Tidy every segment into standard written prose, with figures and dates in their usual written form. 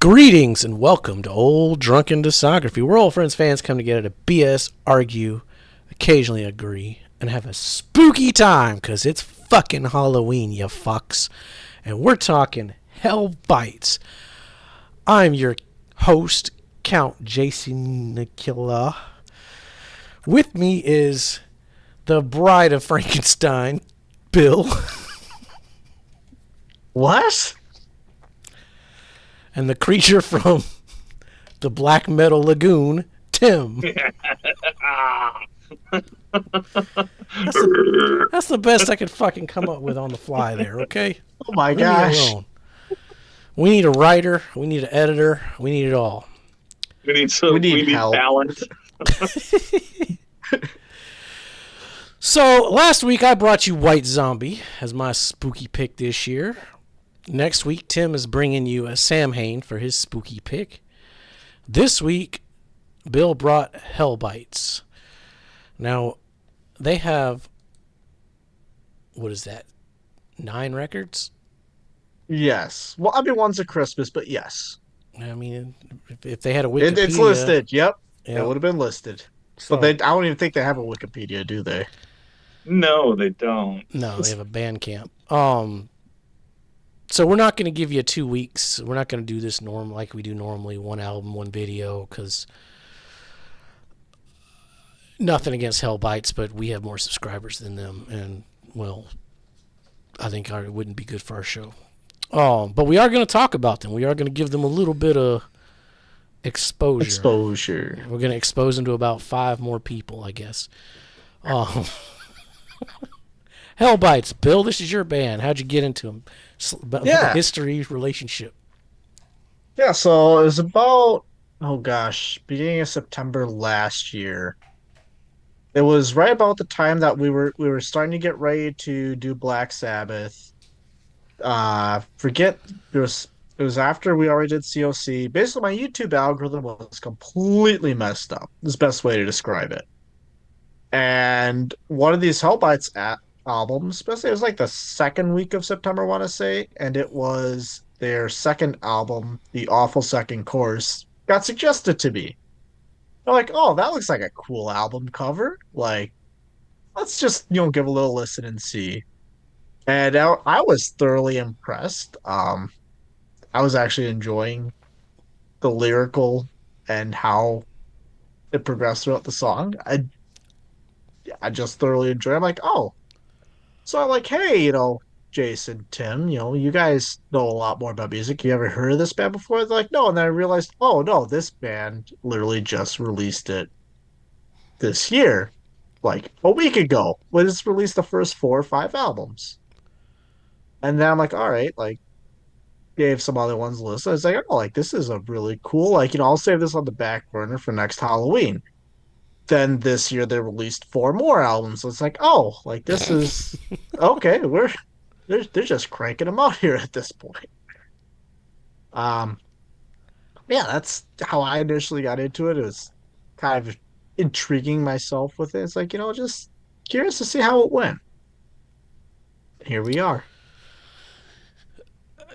Greetings and welcome to Old Drunken Discography. We're old friends, fans come together to BS, argue, occasionally agree, and have a spooky time because it's fucking Halloween, you fucks. And we're talking Hellbites. I'm your host, Count Jason Nikila. With me is the bride of Frankenstein, Bill. What? And the creature from the Black Metal Lagoon, Tim. That's the best I could fucking come up with on the fly there, okay? Oh my Leave me gosh. alone. We need a writer. We need an editor. We need it all. We need help. talent. So, last week I brought you White Zombie as my spooky pick this year. Next week, Tim is bringing you a Samhain for his spooky pick. This week, Bill brought Hellbites. Now, they have, what is that, 9 records? Yes. Well, I mean, one's a Christmas, but yes. I mean, if they had a Wikipedia... It's listed, yep. Yeah. It would have been listed. So, But I don't even think they have a Wikipedia, do they? No, they don't. No, they have a Bandcamp. So we're not going to give you 2 weeks. We're not going to do this like we do normally, one album, one video, because nothing against Hellbites, but we have more subscribers than them, and, well, I think it wouldn't be good for our show. But we are going to talk about them. We are going to give them a little bit of exposure. We're going to expose them to about 5 more people, I guess. Hellbites, Bill, this is your band. How'd you get into them? History, relationship. Yeah, so it was about, beginning of September last year. It was right about the time that we were starting to get ready to do Black Sabbath. It was after we already did COC. Basically, my YouTube algorithm was completely messed up. Is the best way to describe it. And one of these Hellbites albums, especially it was like the second week of September, I want to say, and it was their second album, The Awful Second Course, got suggested to me. I'm like, oh, that looks like a cool album cover. Like, let's just give a little listen and see. And I was thoroughly impressed. I was actually enjoying the lyrical and how it progressed throughout the song. I just thoroughly enjoyed it. I'm like, oh. So I'm like, hey, Jason, Tim, you guys know a lot more about music. You ever heard of this band before? They're like, no. And then I realized, oh, no, this band literally just released it this year, like a week ago. When it's released the first 4 or 5 albums. And then I'm like, all right, like, gave some other ones a listen. I was like, oh, like, this is a really cool, like, I'll save this on the back burner for next Halloween. Then this year they released 4 more albums. So it's like, oh, like this is okay. They're just cranking them out here at this point. Yeah, that's how I initially got into it. It was kind of intriguing myself with it. It's like, just curious to see how it went. Here we are.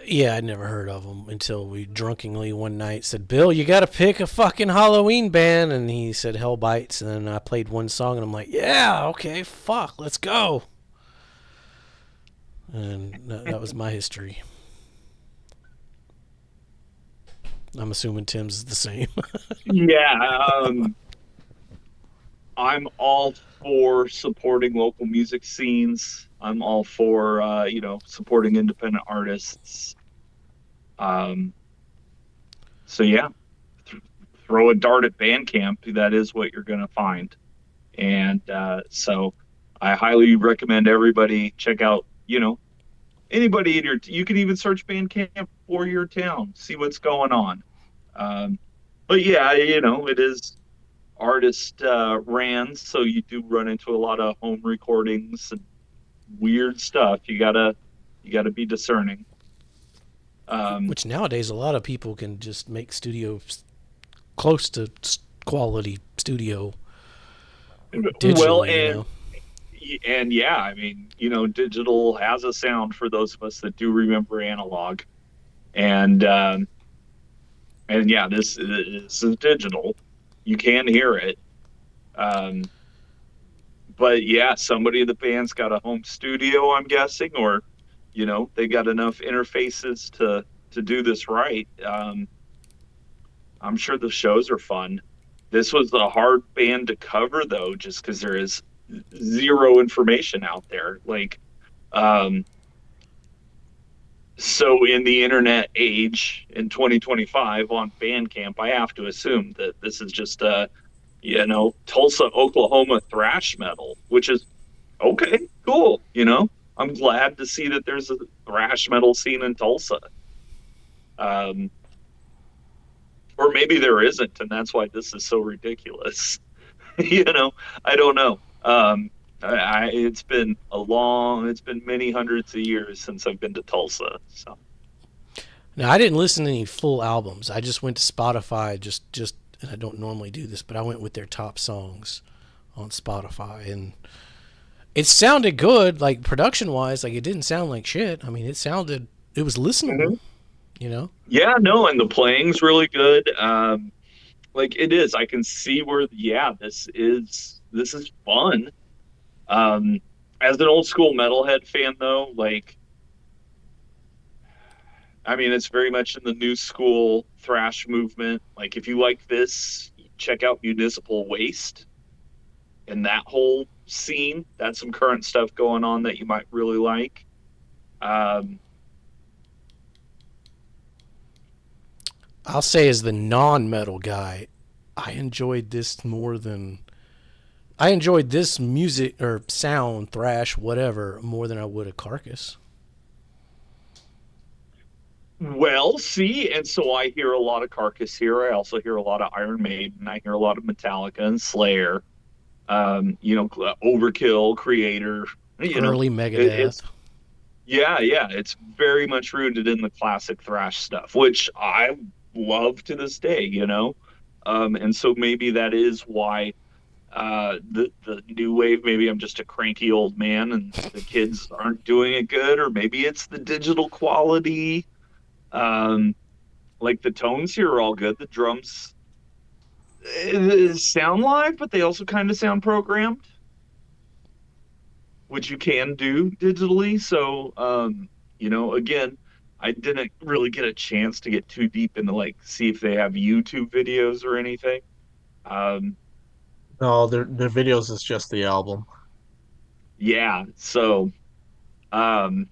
Yeah, I'd never heard of them until we drunkenly one night said, Bill, you got to pick a fucking Halloween band. And he said Hellbites. And then I played one song and I'm like, yeah, okay, fuck, let's go. And that was my history. I'm assuming Tim's is the same. Yeah. I'm all for supporting local music scenes. I'm all for, supporting independent artists. So yeah, throw a dart at Bandcamp. That is what you're going to find. And so I highly recommend everybody check out, anybody you can even search Bandcamp for your town, see what's going on. But yeah, it is artist ran, so you do run into a lot of home recordings and weird stuff. You gotta be discerning. Which nowadays a lot of people can just make studios close to quality studio digitally, and yeah, I mean, digital has a sound for those of us that do remember analog. And And yeah, this is digital. You can hear it. Um, but yeah, somebody in the band's got a home studio, I'm guessing, or they got enough interfaces to do this right. I'm sure the shows are fun. This was a hard band to cover though, just because there is zero information out there. Um, so in the internet age in 2025 on Bandcamp, I have to assume that this is just Tulsa, Oklahoma thrash metal, which is okay, cool. I'm glad to see that there's a thrash metal scene in Tulsa. Um, or maybe there isn't, and that's why this is so ridiculous. you know, I don't know. It's been many hundreds of years since I've been to Tulsa. So Now, I didn't listen to any full albums. I just went to Spotify, and I don't normally do this, but I went with their top songs on Spotify, and it sounded good, like production wise. Like it didn't sound like shit. I mean, it was listenable, Mhm. you know. Yeah, no, and the playing's really good. Like it is. I can see where, yeah, this is fun. Um, as an old school metalhead fan, though, like I mean, it's very much in the new school thrash movement. Like, if you like this, check out Municipal Waste and that whole scene. That's some current stuff going on that you might really like. Um, I'll say, as the non-metal guy, I enjoyed this more than I enjoyed this music or sound, thrash, whatever, more than I would a Carcass. well, see, and so I hear a lot of Carcass here. I also hear a lot of Iron Maiden. I hear a lot of Metallica and Slayer. Overkill, Creator. You know, Early it's Megadeth. Yeah, yeah, it's very much rooted in the classic thrash stuff, which I love to this day, and so maybe that is why the new wave. Maybe I'm just a cranky old man, and the kids aren't doing it good, or maybe it's the digital quality. Um, like the tones here are all good. The drums sound live, but they also kind of sound programmed, which you can do digitally. So, again, I didn't really get a chance to get too deep into like see if they have YouTube videos or anything. Um, No, their videos is just the album. yeah, so um,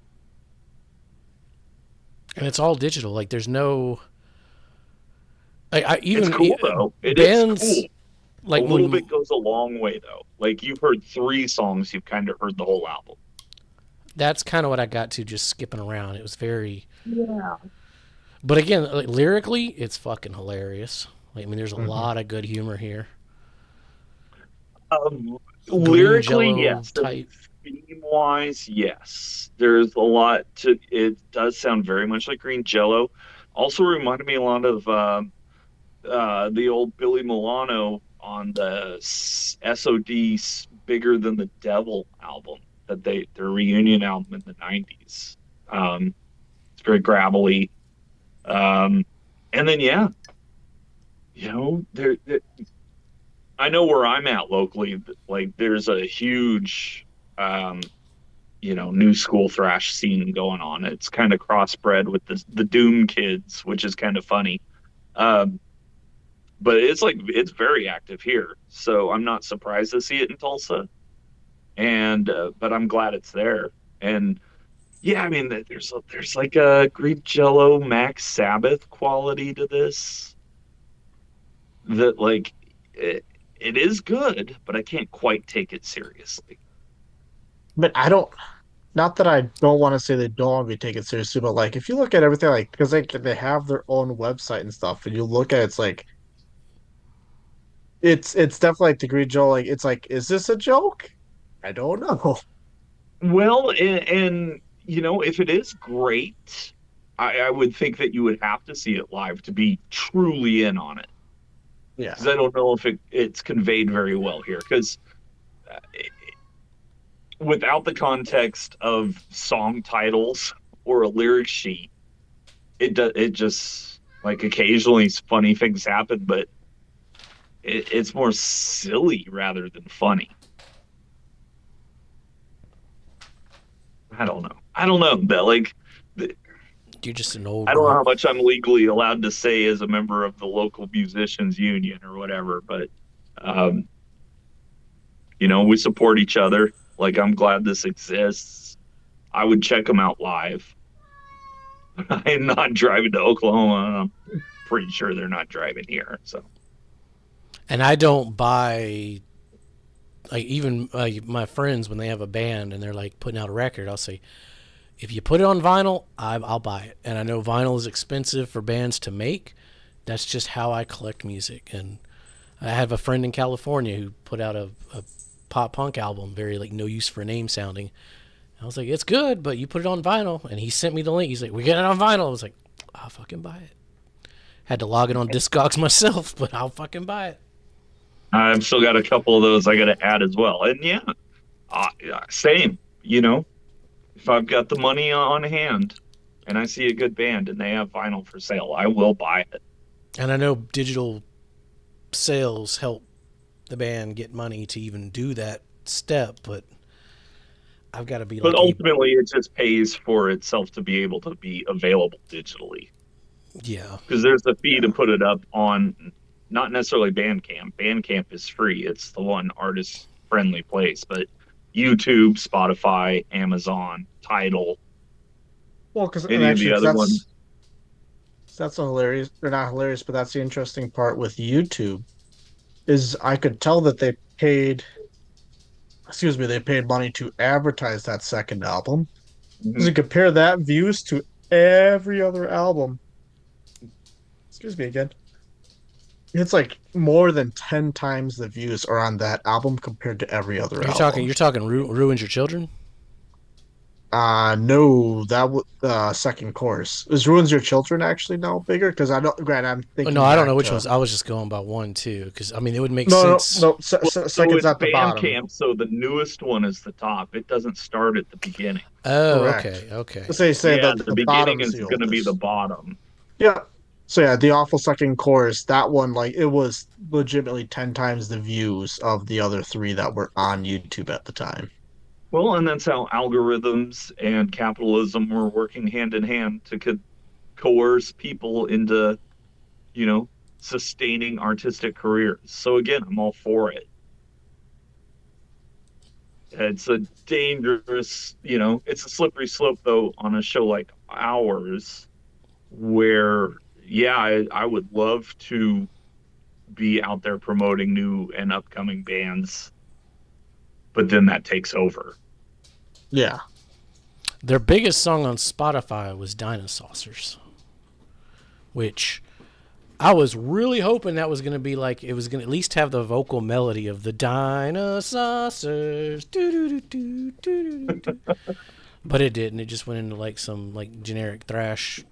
And it's all digital. Like there's no I it's even cool though. It is cool. bands A like little when bit goes a long way though. Like you've heard three songs, you've kind of heard the whole album. that's kind of what I got to just skipping around. It was very, Yeah. but again, like, lyrically, it's fucking hilarious. Like, I mean, there's a Hmm. lot of good humor here. Um, Green lyrically, Jello yes. type. Theme wise, yes. There's a lot to it. Does sound very much like Green Jello. Also reminded me a lot of the old Billy Milano on the SOD Bigger Than the Devil album their reunion album in the 90s. It's very gravelly. Um, and then yeah, I know where I'm at locally. Like there's a huge, um, new school thrash scene going on. It's kind of crossbred with the Doom kids, which is kind of funny. Um, but it's very active here, so I'm not surprised to see it in Tulsa. And but I'm glad it's there. And yeah, I mean, there's like a Greek Jello Max Sabbath quality to this that like it is good, but I can't quite take it seriously. But I don't. Not that I don't want to say they don't want to be taken seriously, but like if you look at everything, like because they have their own website and stuff, and you look at it, it's like it's definitely like Degree Joe. Like it's like, is this a joke? I don't know. Well, and if it is great, I would think that you would have to see it live to be truly in on it. Yeah. Because I don't know if it's conveyed very well here. Because without the context of song titles or a lyric sheet, it does it just Like occasionally funny things happen, but it's more silly rather than funny. I don't know that like You're just an old I don't know grunt. how much I'm legally allowed to say as a member of the local musicians union or whatever, but um, we support each other. Like I'm glad this exists. I would check them out live. I'm not driving to Oklahoma, and I'm pretty sure they're not driving here. So And I don't buy, like, even my friends, when they have a band and they're like putting out a record, I'll say, if you put it on vinyl, I'll buy it. And I know vinyl is expensive for bands to make. That's just how I collect music. And I have a friend in California who put out a pop punk album, very like no use for a name sounding. I was like, it's good, but you put it on vinyl. And he sent me the link. He's like, we get it on vinyl. I was like, I'll fucking buy it. Had to log it on Discogs myself, but I'll fucking buy it. I've still got a couple of those I got to add as well. And yeah, same. If I've got the money on hand and I see a good band and they have vinyl for sale, I will buy it. And I know digital sales help the band get money to even do that step, but I've got to be But like a, ultimately, it just pays for itself to be able to be available digitally yeah. because there's a fee to Yeah. put it up on not necessarily Bandcamp. Bandcamp is free, it's the one artist friendly place, but YouTube, Spotify, Amazon, Tidal, Well, because and any of actually, the 'cause other ones. that's a hilarious. They're not hilarious, but that's the interesting part with YouTube is I could tell that they paid. Excuse me, they paid money to advertise that second album. Because Mhm. you compare that views to every other album. Excuse me again. It's like more than 10 times the views are on that album compared to every other You're talking album. you're talking ruins your children. No, that was second chorus. Is Ruins Your Children actually now bigger? Because I don't, Grant, I'm Oh, no, thinking I don't know back which to ones. I was just going by one too, because I mean it would make no, no, sense. no. Well, so Second's it's at the bottom. Bandcamp, so the newest one is the top. It doesn't start at the beginning. Oh, Correct. okay, okay. Let's say Yeah, the the beginning bottom's is the going to be the oldest. bottom. Yeah. So yeah, the awful second chorus, that one, like it was legitimately 10 times the views of the other three that were on YouTube at the time. Well, and that's how algorithms and capitalism were working hand in hand to coerce people into, you know, sustaining artistic careers. So again, I'm all for it. It's a dangerous, it's a slippery slope though on a show like ours, where yeah, I would love to be out there promoting new and upcoming bands, but then that takes over. Yeah. Their biggest song on Spotify was Dinosaurs, which I was really hoping that was going to be like, it was going to at least have the vocal melody of the Dinosaurs. But it didn't. It just went into like some like generic thrash,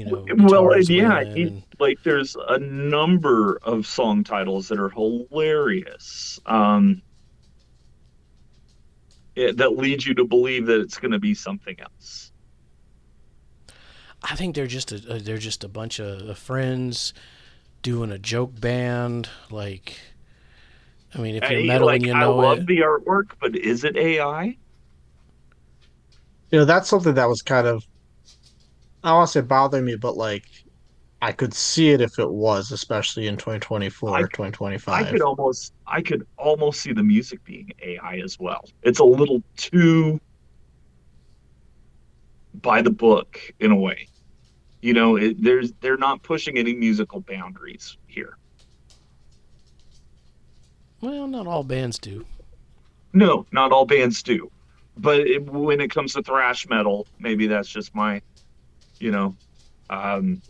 Well, and guitars yeah, wailing and like there's a number of song titles that are hilarious. That leads you to believe that it's going to be something else. I think they're just a bunch of friends doing a joke band. Like, I mean, if you're metal and you I know love it, the artwork, but is it AI? That's something that was kind of, I don't want to say bothering me, but like I could see it if it was, especially in I 2024, I 2025. could almost see the music being AI as well. It's a little too by the book in a way. They're not pushing any musical boundaries here. well, not all bands do. No, not all bands do. But when it comes to thrash metal, maybe that's just you know, um,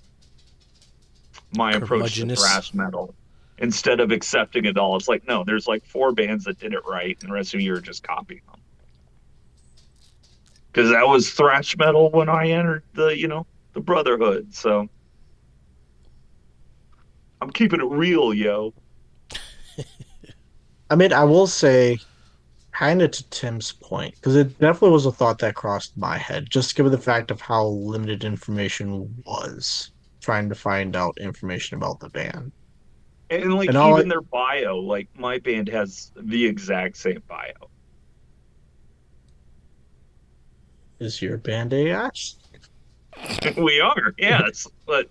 my approach to Curmudgeonous. thrash metal. Instead of accepting it all, it's like, no, there's like four bands that did it right, and the rest of you are just copying them. Because that was thrash metal when I entered the Brotherhood. So I'm keeping it real, yo. I mean, I will say, kind of to Tim's point, because it definitely was a thought that crossed my head, just given the fact of how limited information was. trying to find out information about the band. And like And all I, even their bio, like my band has the exact same bio. is your band AI? We are, yes, but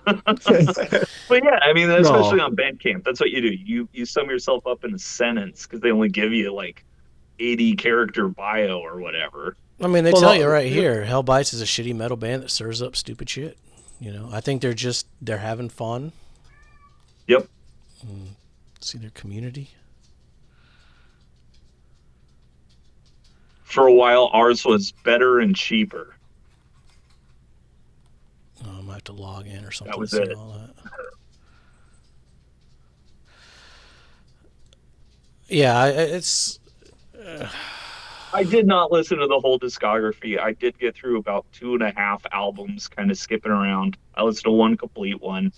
yeah, I mean, especially No. on Bandcamp, that's what you do. You sum yourself up in a sentence because they only give you like 80 character bio or whatever. I mean, they Well, tell you right no, here, Hellbites is a shitty metal band that stirs up stupid shit. You know, I think they're having fun. Yep. See their community. For a while, ours was better and cheaper. I might have to log in or That something to was see it. all that. Yeah, it's I did not listen to the whole discography. I did get through about 2.5 albums, kind of skipping around. I listened to one complete one.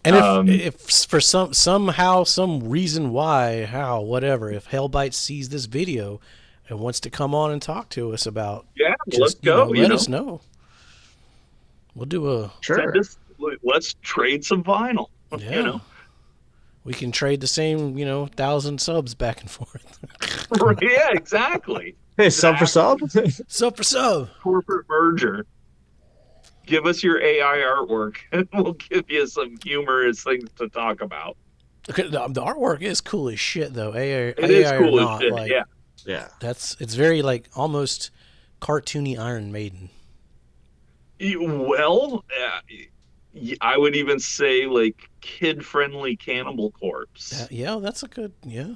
and Um, if for somehow some reason why how whatever if Hellbite sees this video and wants to come on and talk to us about yeah, let's just go. let us know. We'll do a sure. Send us. Let's trade some vinyl. You yeah. know, We can trade the same 1,000 subs back and forth. yeah, exactly, Hey, sub for exactly. sub? Sub for sub. Corporate merger. Give us your AI artwork, and we'll give you some humorous things to talk about. Okay, the artwork is cool as shit though. It is AI or cool as not, shit. like Yeah. Yeah. it's very like almost cartoony Iron Maiden. Well, I would even say like kid-friendly Cannibal Corpse. Yeah, that's a good yeah.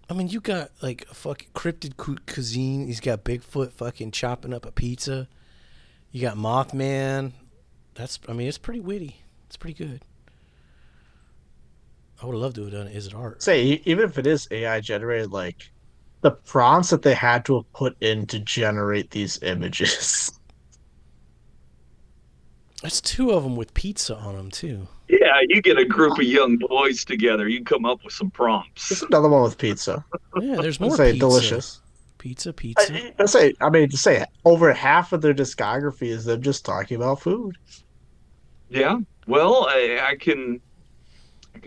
I mean, you got like a fucking cryptid cuisine. He's got Bigfoot fucking chopping up a pizza. You got Mothman. I mean, it's pretty witty. It's pretty good. I would love to have done it. Is it art? Say, even if it is AI generated, like the prompts that they had to have put in to generate these images. That's two of them with pizza on them too. Yeah, you get a group of young boys together, you come up with some There's prompts. another one with pizza. Yeah, there's Let's more say pizza. delicious. Pizza. To say over half of their discography is them just talking about food. Yeah. Well, I can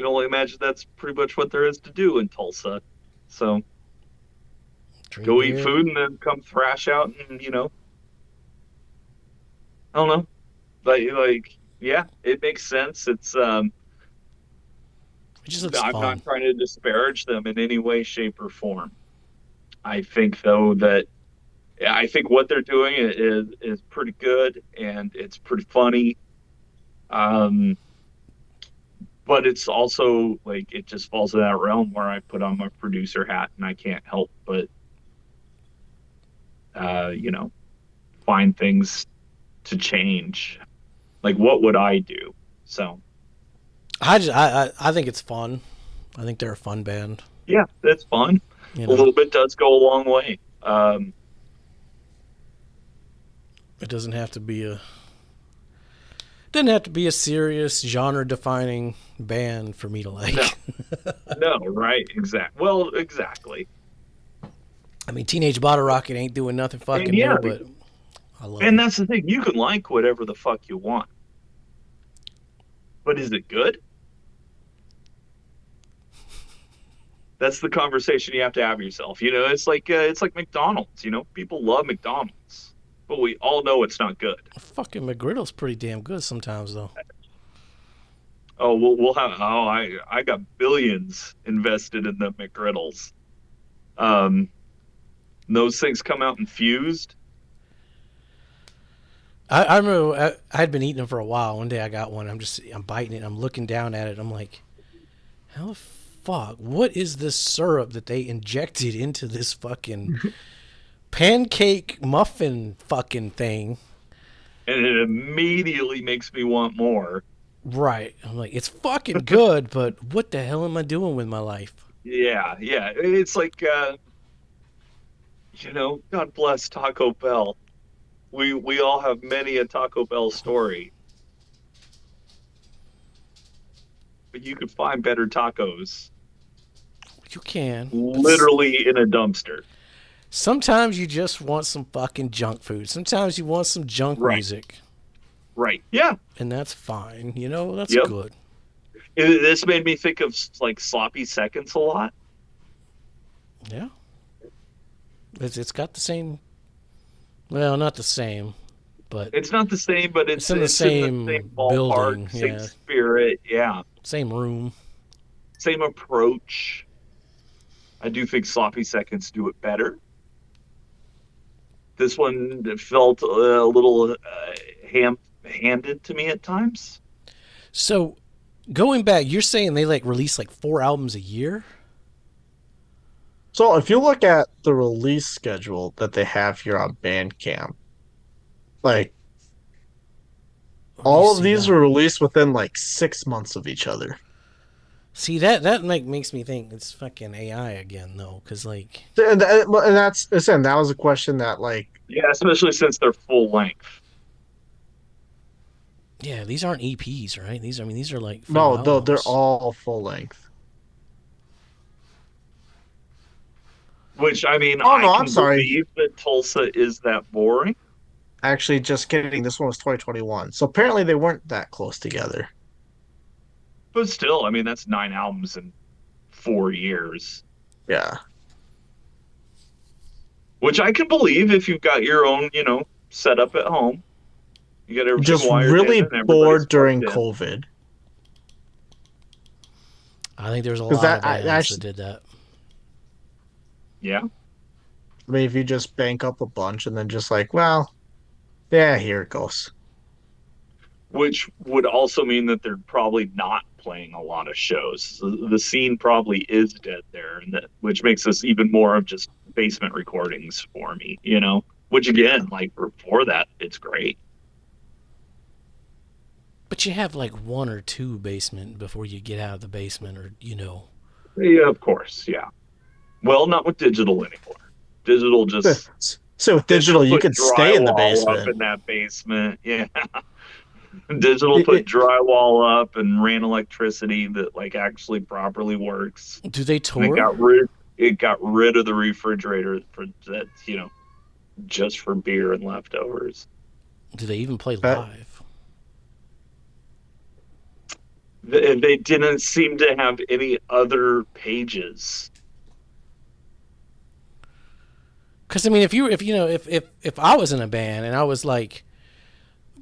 only imagine that's pretty much what there is to do in Tulsa. So Drink go eat beer. food and then come thrash out and I don't know. Yeah, it makes sense. It just looks I'm not fun. trying to disparage them in any way, shape, or form. I think though that yeah, I think what they're doing is pretty good and it's pretty funny. Um, but it's also like it just falls in that realm where I put on my producer hat and I can't help but uh, you know, find things to change. Like what would I do? So I think it's fun. I think they're a fun band. yeah, that's fun. You A know, little bit does go a long way. it doesn't have to be a serious genre defining band for me to like. No, no, right, exactly. I mean, Teenage Bottle Rocket ain't doing nothing And fucking yeah, new, but I love and them. that's the thing. You can like whatever the fuck you want, but is it good? That's the conversation you have to have yourself. It's like McDonald's. People love McDonald's, but we all know it's not good. Fucking McGriddle's pretty damn good sometimes though. Oh, we'll have. Oh, I got billions invested in the McGriddles. Um, those things come out infused. I remember I had been eating them for a while. One day I got one. I'm biting it. I'm looking down at it. I'm like, how the fuck? What is this syrup that they injected into this fucking pancake muffin fucking thing? And it immediately makes me want more. Right. I'm like, it's fucking good, but what the hell am I doing with my life? Yeah, yeah. It's like, God bless Taco Bell. We all have many a Taco Bell story, but you could find better tacos You can. literally in a dumpster. Sometimes you just want some fucking junk food. Sometimes you want some junk Right. music. Right. Yeah. And that's fine. You know, that's Yep. good. This made me think of like Sloppy Seconds a lot. Yeah. It's got the same. Well, not the same, but It's not the same, but it's in the same ballpark, building. same Yeah. spirit. Yeah. Same room. Same approach. I do think Sloppy Seconds do it better. This one felt a little ham-handed to me at times. So, going back, you're saying they like release like 4 albums a year? So if you look at the release schedule that they have here on Bandcamp, like Where do you all of see these that? were released within like 6 months of each other. See that makes me think it's fucking AI again though, because like And that's listen, that was a question that like Yeah, especially since they're full length. yeah, these aren't EPs, right? These are like full no, though they're albums. all full length. Which, I mean, Oh I no, I'm can sorry. believe that Tulsa is that boring. Actually, just kidding. This one was 2021. So apparently they weren't that close together. But still, I mean, that's 9 albums in 4 years. Yeah. Which I can believe if you've got your own, setup at home. You got everything Just wired in really and everybody's bored plugged during in. COVID. I think there's a Because lot of that I bands that actually did that. Yeah. I mean if you just bank up a bunch and then just like, well, yeah, here it goes. Which would also mean that they're probably not playing a lot of shows. The scene probably is dead there, and which makes this even more of just basement recordings for me. Which again, like before that, it's great. But you have like 1 or 2 basement before you get out of the basement, or Yeah, of course, yeah. Well, not with digital anymore. Digital just So with digital digital, you put could stay in the drywall up basement. in that basement. Yeah. Digital It, put it, drywall up and ran electricity that like actually properly works. do they And it tour? got rid of the refrigerator for that, just for beer and leftovers. Do they even play that, live? They didn't seem to have any other pages. Because I mean, if I was in a band and I was like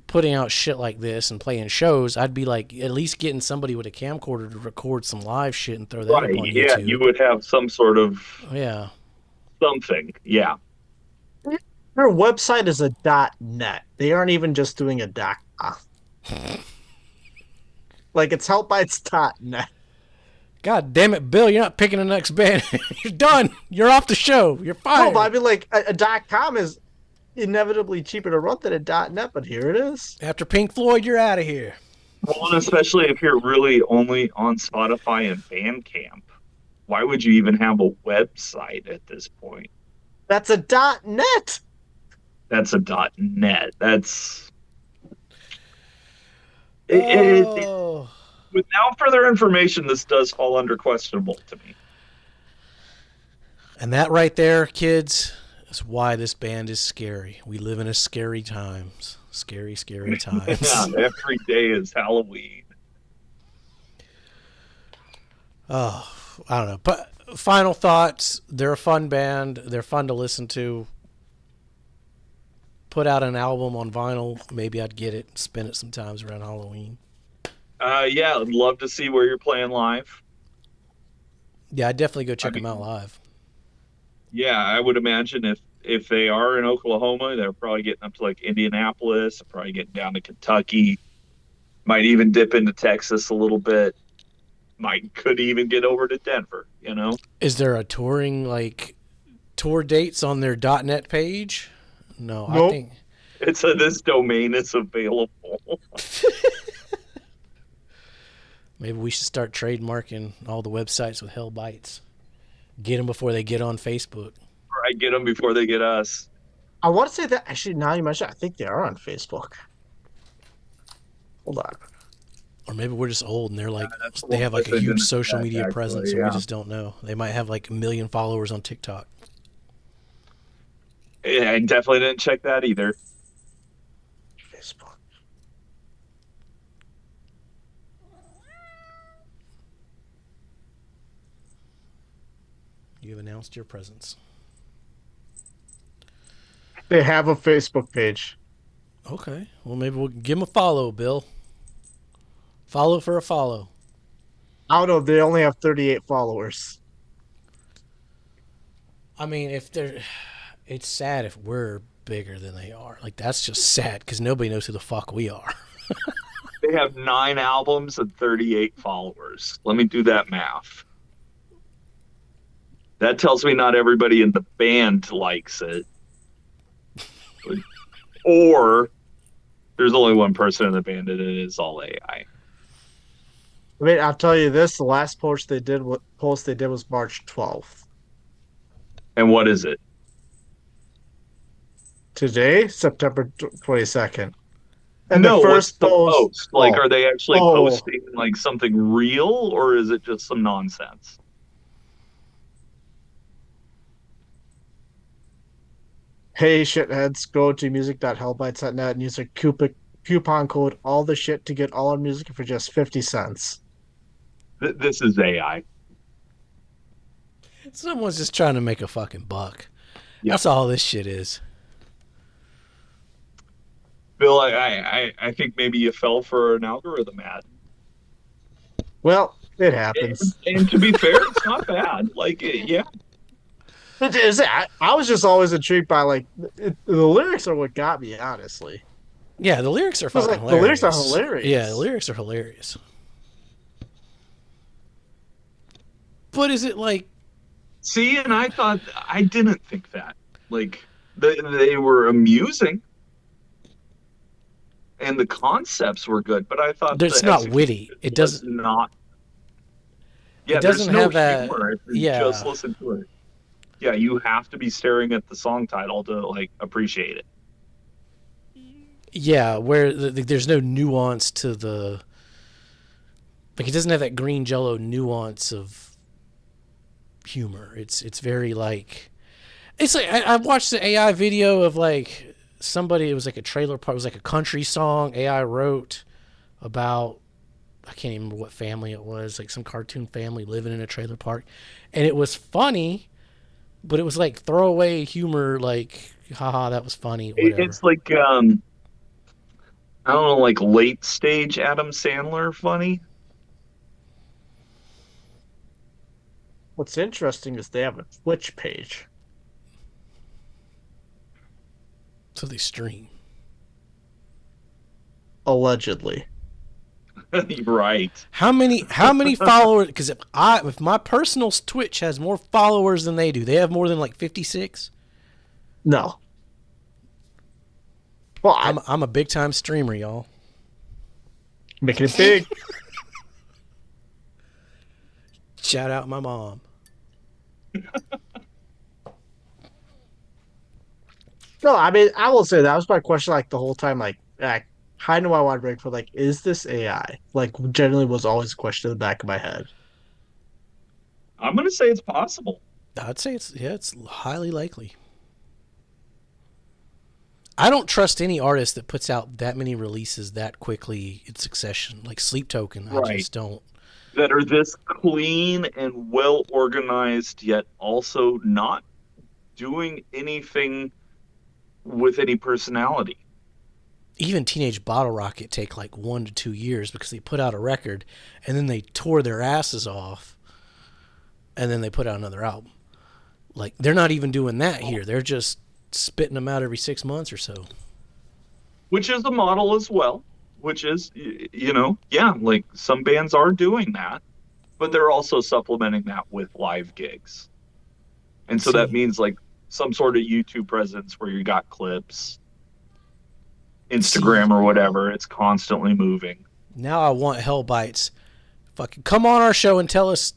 putting out shit like this and playing shows, I'd be like at least getting somebody with a camcorder to record some live shit and throw that Right. up on Yeah, you YouTube. would have some sort of Yeah. something. Yeah. their website is a .net. They aren't even just doing a .com. Like it's Hellbites.net. God damn it, Bill! You're not picking the next band. You're done. You're off the show. You're No, fired. but I mean like a .com is inevitably cheaper to run than a .net, but here it is. After Pink Floyd, you're out of here. Well, and especially if you're really only on Spotify and Bandcamp, why would you even have a website at this point? That's a .net. That's a .net. That's Oh. without further information, this does fall under questionable to me. And that right there, kids, is why this band is scary. We live in a scary times. Scary, scary times. Yeah, every day is Halloween. Oh, I don't know. But final thoughts. They're a fun band. They're fun to listen to. Put out an album on vinyl. Maybe I'd get it, spin it sometimes around Halloween. Yeah, I'd love to see where you're playing live. Yeah, I'd definitely go check I mean, them out live. Yeah, I would imagine if they are in Oklahoma, they're probably getting up to like Indianapolis, probably getting down to Kentucky, might even dip into Texas a little bit, could even get over to Denver. Is there a tour dates on their .net page? No, I Nope. think This domain is available. maybe we should start trademarking all the websites with Hellbites. Get them before they get on Facebook. I get them before they get us. I want to say that actually now you mention, I think they are on Facebook. Hold on. Or maybe we're just old and they're like, That's the they one have like a that's in huge the social chat, media actually, presence and yeah. we just don't know. They might have like 1 million followers on TikTok. I definitely didn't check that either. Facebook. You've announced your presence. They have a Facebook page. Okay. Well, maybe we'll give them a follow, Bill. Follow for a follow. I don't know. They only have 38 followers. I mean, if they're, it's sad if we're bigger than they are. Like that's just sad because nobody knows who the fuck we are. They have 9 albums and 38 followers. Let me do that math. That tells me not everybody in the band likes it. Or there's only one person in the band and it is all AI. I mean, I'll tell you this: the last post they did was March 12th. And what is it? Today, September 22nd. And the No, what's first the post. post? Like, are they actually Oh, posting like something real or is it just some nonsense? hey, shitheads, go to music.hellbites.net and use a coupon code all the shit to get all our music for just 50 cents. This is AI. Someone's just trying to make a fucking buck. Yep. That's all this shit is. Bill, I think maybe you fell for an algorithm ad. Well, it happens. And to be fair, it's not bad. Like, yeah. I was just always intrigued by the lyrics are what got me, honestly. Yeah, the lyrics are fucking hilarious. The lyrics are hilarious. Yeah, the lyrics are hilarious. But is it like? See, and I didn't think that. Like, they were amusing. And the concepts were good, but I thought It's not witty. It doesn't not. Yeah, it doesn't there's no have that. humor if you Yeah, just listen to it. Yeah, you have to be staring at the song title to like appreciate it. yeah. Where there's no nuance to the. Like it doesn't have that green Jello nuance of humor. It's very like. It's like I watched the AI video of like somebody. It was like a trailer park. It was like a country song AI wrote about. I can't even remember what family it was. Like some cartoon family living in a trailer park, and it was funny, but it was like throwaway humor. Like, haha, that was funny. Whatever. It's like I don't know, like late stage Adam Sandler funny. What's interesting is they have a Twitch page. So they stream. Allegedly. Right. How many followers? Because if my personal Twitch has more followers than they do, they have more than like 56. No. Well, I'm a big time streamer, y'all. Making it big. Shout out my mom. No, I mean, I will say that was my question like the whole time. Like, how do I want to break for like, is this AI? Like, generally was always a question in the back of my head. I'm gonna say it's possible. I'd say it's highly likely. I don't trust any artist that puts out that many releases that quickly in succession, like Sleep Token. I Right. just don't. That are this clean and well organized, yet also not doing anything with any personality. Even Teenage Bottle Rocket take like 1 to 2 years because they put out a record and then they tore their asses off and then they put out another album. Like they're not even doing that here. They're just spitting them out every 6 months or so. Which is a model as well, which is, yeah, like some bands are doing that, but they're also supplementing that with live gigs. And so that means like some sort of YouTube presence where you got clips, Instagram or whatever. It's constantly moving. Now I want Hellbites. Fucking come on our show and tell us,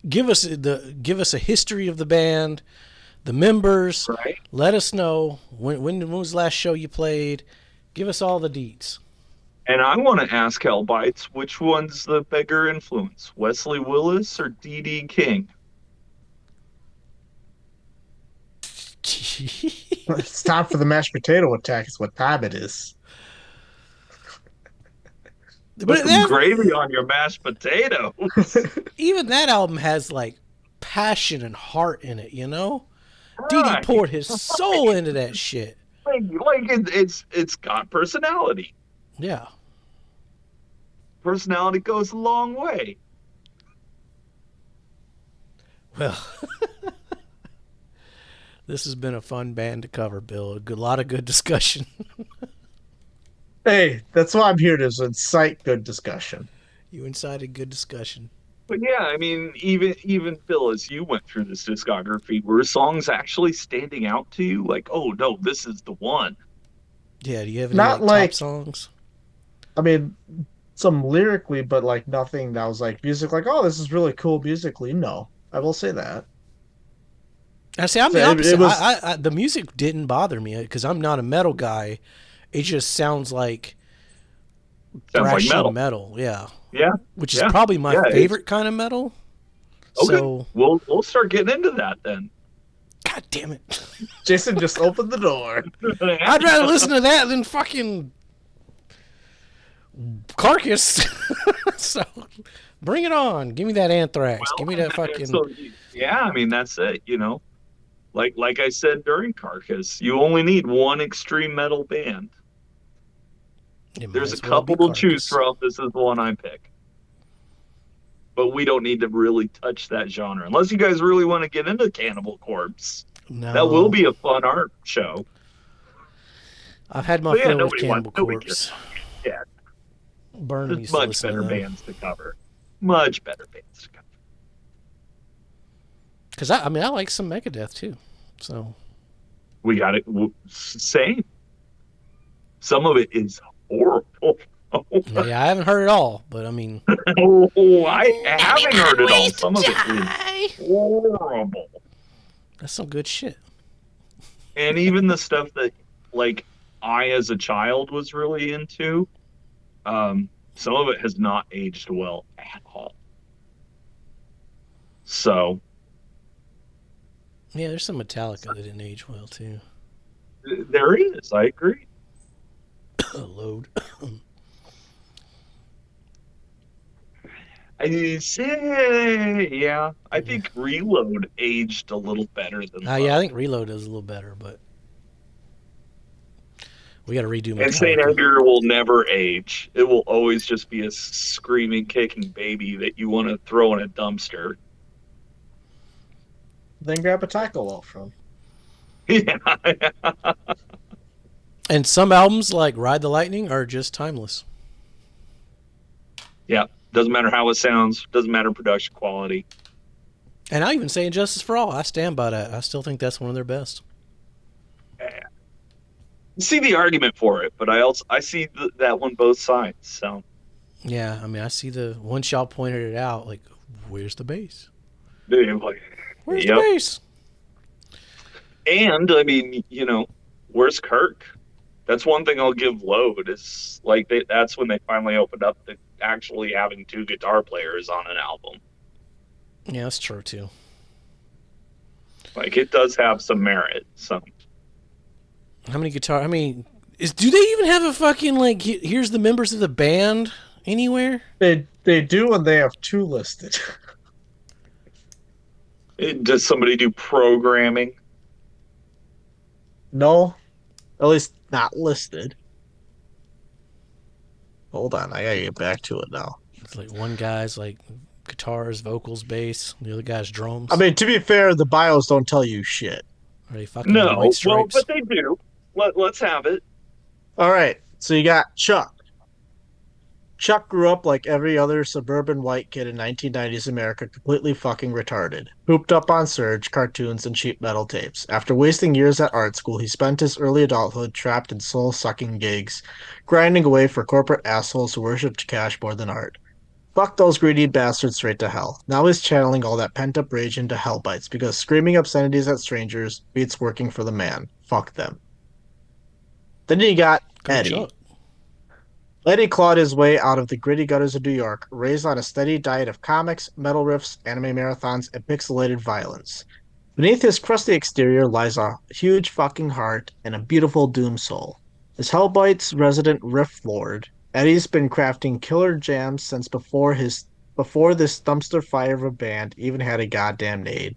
give us a history of the band, the members. Right. Let us know when was the last show you played. Give us all the deets. And I want to ask Hellbites, which one's the bigger influence, Wesley Willis or D.D. King? It's time for the mashed potato attack. Is what time it is. Put But some gravy on your mashed potatoes. even that album has like passion and heart in it, you know? Dee Dee Right. poured his soul into that shit. It's got personality. Yeah. Personality goes a long way. Well, this has been a fun band to cover, Bill. A lot of good discussion. Hey, that's why I'm here to incite good discussion. You incited good discussion. But yeah, I mean, even Phil, as you went through this discography, were songs actually standing out to you? Like, oh no, this is the one. Yeah, do you have any Not top like, songs? I mean, some lyrically, but like nothing that was like music. Like, oh, this is really cool musically. No, I will say that. I say I'm So the it opposite. was The music didn't bother me because I'm not a metal guy. It just sounds like Sounds like thrashy metal. yeah. Yeah, Which is yeah, probably my yeah. favorite kind of metal. Okay, So, we'll start getting into that then. God damn it. Jason just opened the door. I'd rather listen to that than fucking Carcass. So, bring it on. Give me that Anthrax. Give me that fucking. So, yeah, I mean that's it. You know, like I said during Carcass, you only need one extreme metal band. It might There's a as well be couple to choose Carcass. from. This is the one I pick. But we don't need to really touch that genre unless you guys really want to get into Cannibal Corpse. No. That will be a fun art show. I've had my But yeah, fill with nobody Cannibal nobody Corpse. Yeah, Burnham there's used to much listen better to them. bands to cover. Much better bands to cover. Because I mean, I like some Megadeth too. So We got it. Same. Some of it is horrible. yeah, I haven't heard it all, but I mean, Oh, I haven't heard it all. Some of it is horrible. that's some good shit. And even the stuff that, like, I as a child was really into, some of it has not aged well at all. So Yeah, there's some Metallica that didn't age well too. there is. I agree. Load. I say, yeah. I think Reload aged a little better than Yeah, I Load. think Reload is a little better, but we got to redo And St. Metallica. Edgar will never age. It will always just be a screaming, kicking baby that you want to throw in a dumpster. Then grab a taco out from. Yeah. And some albums like Ride the Lightning are just timeless. Yeah. Doesn't matter how it sounds. Doesn't matter production quality. And I even say Injustice for All. I stand by that. I still think that's one of their best. See the argument for it, but I see that one both sides. So Yeah, I mean, I see the once y'all pointed it out, like, where's the bass? like, Where's yep. the bass? And I mean, where's Kirk? That's one thing I'll give Load is like that's when they finally opened up to actually having two guitar players on an album. Yeah, that's true too. Like it does have some merit. So How many guitar? I mean, do they even have a fucking like? Here's the members of the band anywhere? They do, and they have two listed. Does somebody do programming? No, at least not listed. Hold on, I gotta get back to it now. It's like one guy's like guitars, vocals, bass. The other guy's drums. I mean, to be fair, the bios don't tell you shit. Are they fucking No, White well, Stripes? but they do. Let's have it. All right, so you got Chuck. Chuck grew up like every other suburban white kid in 1990s America, completely fucking retarded. Hooped up on Surge, cartoons, and cheap metal tapes. After wasting years at art school, he spent his early adulthood trapped in soul-sucking gigs, grinding away for corporate assholes who worshipped cash more than art. Fuck those greedy bastards straight to hell. Now he's channeling all that pent-up rage into Hellbites, because screaming obscenities at strangers beats working for the man. Fuck them. Then you got Go Eddie. Chuck. Eddie clawed his way out of the gritty gutters of New York, raised on a steady diet of comics, metal riffs, anime marathons, and pixelated violence. Beneath his crusty exterior lies a huge fucking heart and a beautiful doom soul. As Hellbites resident riff lord, Eddie's been crafting killer jams since before this dumpster fire of a band even had a goddamn name.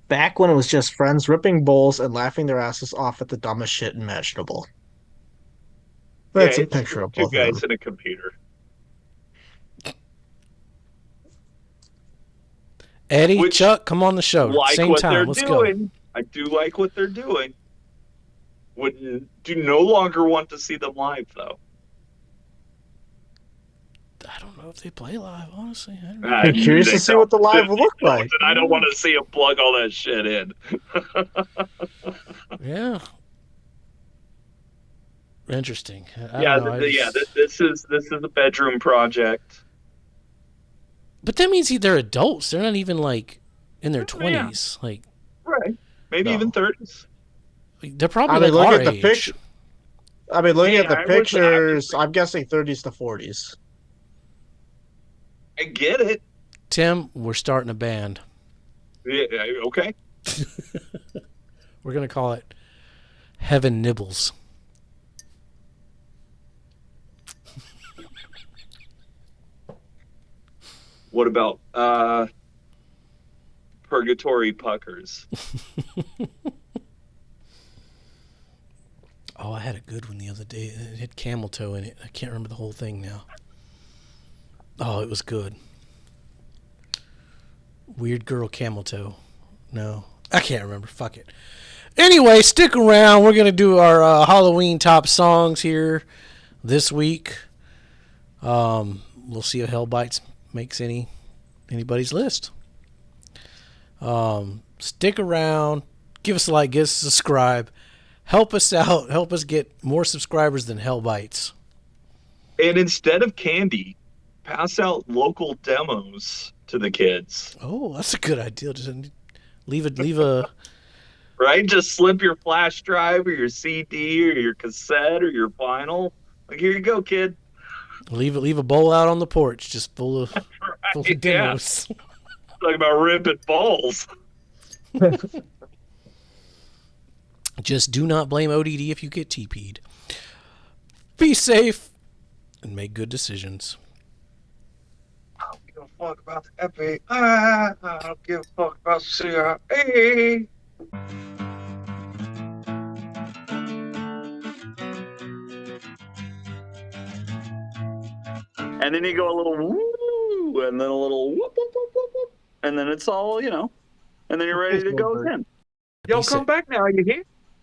Back when it was just friends ripping bowls and laughing their asses off at the dumbest shit imaginable. Yeah, That's a it's picture of two both of them. guys and a computer. Eddie, Which, Chuck, come on the show. like Same what time. they're Let's doing. go. I do like what they're doing. Do no longer want to see them live, though. I don't know if they play live, honestly. I don't know. I'm curious to see what the live will look like. I don't want to see them plug all that shit in. Yeah. Interesting. This is a bedroom project. But that means they're adults. They're not even like in their 20s. Yeah. Like, right. Maybe even 30s. They're probably like our age. Looking at the pictures, I'm guessing 30s to 40s. I get it. Tim, we're starting a band. Yeah, okay. We're going to call it Heaven Nibbles. What about Purgatory Puckers? Oh, I had a good one the other day. It had camel toe in it. I can't remember the whole thing now. Oh, it was good. Weird Girl Camel Toe. No, I can't remember. Fuck it. Anyway, stick around. We're going to do our Halloween top songs here this week. We'll see if Hellbites makes anybody's list. Stick around. Give us a like. Give us a subscribe. Help us out. Help us get more subscribers than Hellbites. And instead of candy, pass out local demos to the kids. Oh, that's a good idea. Just leave a right. Just slip your flash drive or your CD or your cassette or your vinyl. Like, here you go, kid. leave a bowl out on the porch, just full of demos. Yeah. Talking about ripping balls. Just do not blame ODD if you get TP'd. Be safe and make good decisions. I don't give a fuck about the Epi. I don't give a fuck about the CIA. And then you go a little woo, and then a little whoop, whoop, whoop, whoop, whoop, and then it's all, and then you're ready to go again. Y'all come back now, you hear?